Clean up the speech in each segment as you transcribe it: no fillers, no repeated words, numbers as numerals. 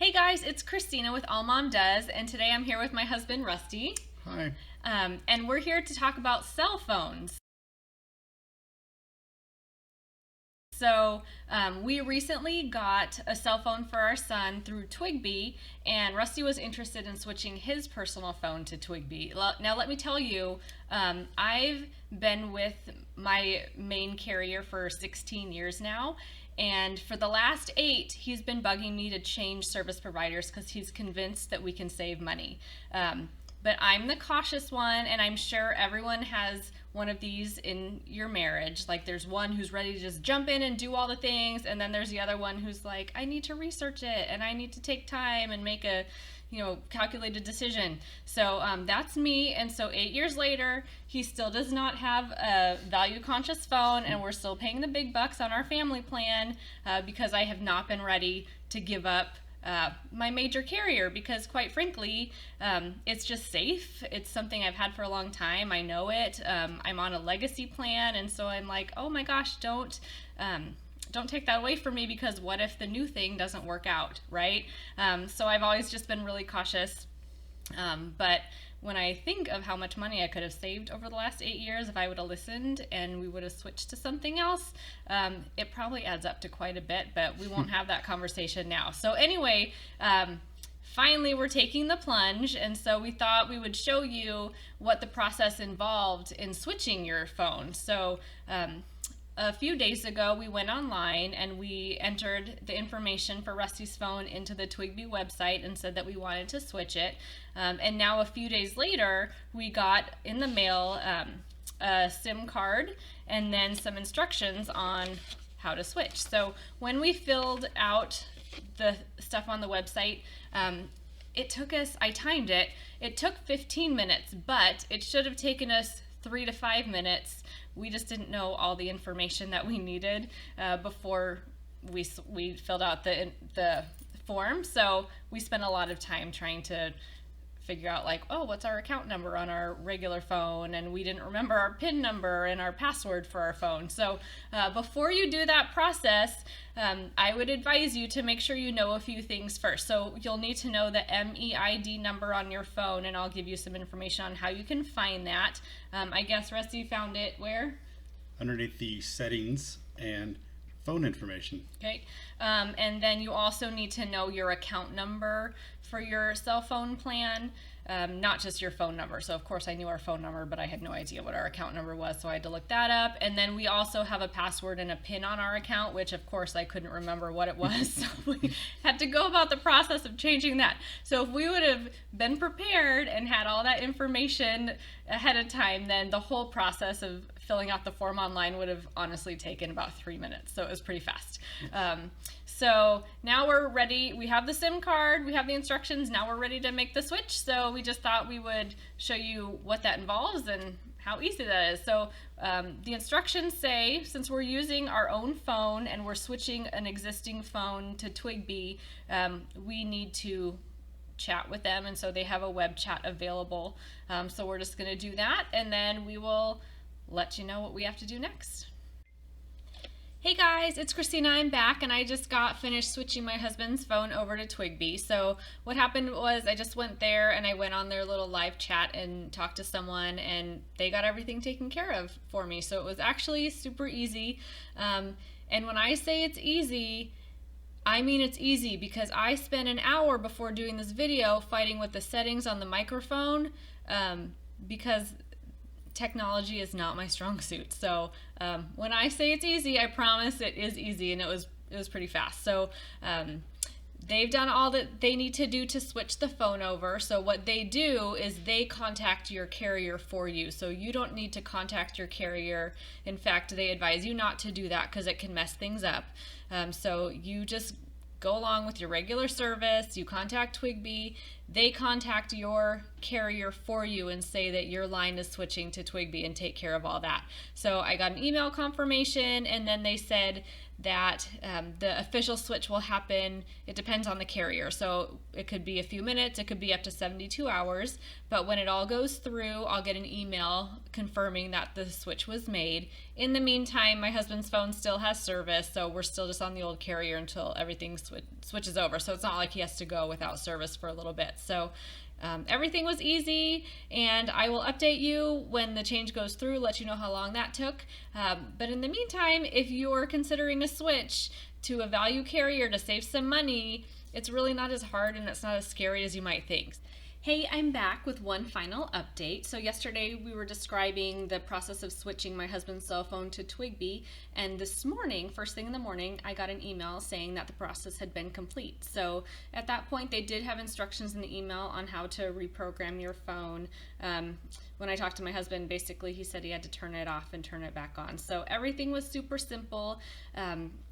Hey guys, it's Christina with All Mom Does, and today I'm here with my husband Rusty. Hi. And we're here to talk about cell phones. We recently got a cell phone for our son through Twigby, and Rusty was interested in switching his personal phone to Twigby. Now, let me tell you, I've been with my main carrier for 16 years now, and for the last 8, he's been bugging me to change service providers because he's convinced that we can save money. But I'm the cautious one, and I'm sure everyone has one of these in your marriage. Like, there's one who's ready to just jump in and do all the things, and then there's the other one who's like, I need to research it, and I need to take time and make a calculated decision. So that's me. And so 8 years later, he still does not have a value conscious phone, and we're still paying the big bucks on our family plan because I have not been ready to give up my major carrier because, quite frankly, it's just safe. It's something I've had for a long time. I know it. I'm on a legacy plan, and so I'm like, oh my gosh, don't take that away from me, because what if the new thing doesn't work out, right? So I've always just been really cautious. But when I think of how much money I could have saved over the last 8 years if I would have listened and we would have switched to something else, it probably adds up to quite a bit, but we won't have that conversation now. So anyway, finally we're taking the plunge, and so we thought we would show you what the process involved in switching your phone. So a few days ago, we went online and we entered the information for Rusty's phone into the Twigby website and said that we wanted to switch it. And now a few days later, we got in the mail a SIM card and then some instructions on how to switch. So when we filled out the stuff on the website, it took us, I timed it, it took 15 minutes, but it should have taken us 3 to 5 minutes. We just didn't know all the information that we needed before we filled out the form. So we spent a lot of time trying to figure out, like, oh, what's our account number on our regular phone, and we didn't remember our PIN number and our password for our phone. So before you do that process, I would advise you to make sure you know a few things first. So you'll need to know the MEID number on your phone, and I'll give you some information on how you can find that. I guess Rusty found it where? Underneath the settings and phone information. Okay, and then you also need to know your account number for your cell phone plan, not just your phone number. So of course I knew our phone number, but I had no idea what our account number was, so I had to look that up. And then we also have a password and a PIN on our account, which of course I couldn't remember what it was, so we had to go about the process of changing that. So if we would have been prepared and had all that information ahead of time, then the whole process of filling out the form online would have honestly taken about 3 minutes, so it was pretty fast. So now we're ready. We have the SIM card, we have the instructions, now we're ready to make the switch. So we just thought we would show you what that involves and how easy that is. So the instructions say, since we're using our own phone and we're switching an existing phone to Twigby, we need to chat with them, and so they have a web chat available. So we're just going to do that, and then we will let you know what we have to do next. Hey guys, it's Christina. I'm back, and I just got finished switching my husband's phone over to Twigby. So what happened was I just went there and I went on their little live chat and talked to someone, and they got everything taken care of for me. So it was actually super easy. And when I say it's easy, I mean it's easy, because I spent an hour before doing this video fighting with the settings on the microphone because technology is not my strong suit. So when I say it's easy, I promise it is easy, and it was pretty fast. So they've done all that they need to do to switch the phone over. So what they do is they contact your carrier for you. So you don't need to contact your carrier. In fact, they advise you not to do that because it can mess things up. So you just go along with your regular service, you contact Twigby, they contact your carrier for you and say that your line is switching to Twigby and take care of all that. So I got an email confirmation, and then they said that the official switch will happen. It depends on the carrier. So it could be a few minutes, it could be up to 72 hours. But when it all goes through, I'll get an email confirming that the switch was made. In the meantime, my husband's phone still has service, so we're still just on the old carrier until everything switches over. So it's not like he has to go without service for a little bit. So everything was easy, and I will update you when the change goes through, let you know how long that took. But in the meantime, if you're considering a switch to a value carrier to save some money, it's really not as hard and it's not as scary as you might think. Hey, I'm back with one final update. So yesterday we were describing the process of switching my husband's cell phone to Twigby, and this morning, first thing in the morning, I got an email saying that the process had been complete. So at that point, they did have instructions in the email on how to reprogram your phone. When I talked to my husband, basically he said he had to turn it off and turn it back on. So everything was super simple.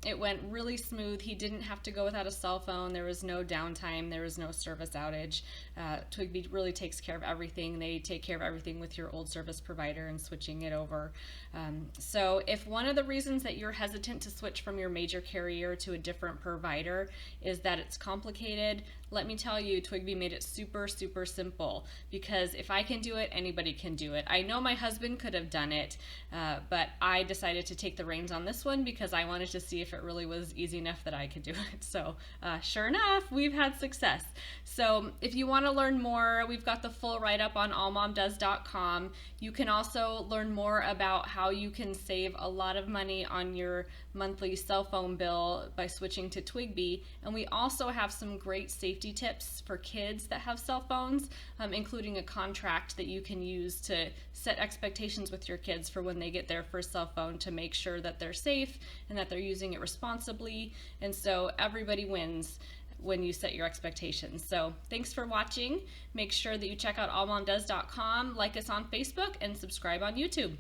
It went really smooth. He didn't have to go without a cell phone. There was no downtime. There was no service outage. Twigby really takes care of everything. They take care of everything with your old service provider and switching it over. So if one of the reasons that you're hesitant to switch from your major carrier to a different provider is that it's complicated, let me tell you, Twigby made it super, super simple, because if I can do it, anybody can do it. I know my husband could have done it, but I decided to take the reins on this one because I wanted to see if it really was easy enough that I could do it. So sure enough, we've had success. So if you want to learn more, we've got the full write-up on allmomdoes.com. You can also learn more about how you can save a lot of money on your monthly cell phone bill by switching to Twigby. And we also have some great safety tips for kids that have cell phones, including a contract that you can use to set expectations with your kids for when they get their first cell phone, to make sure that they're safe and that they're using it responsibly. And so everybody wins when you set your expectations. So thanks for watching. Make sure that you check out allmomdoes.com, like us on Facebook, and subscribe on YouTube.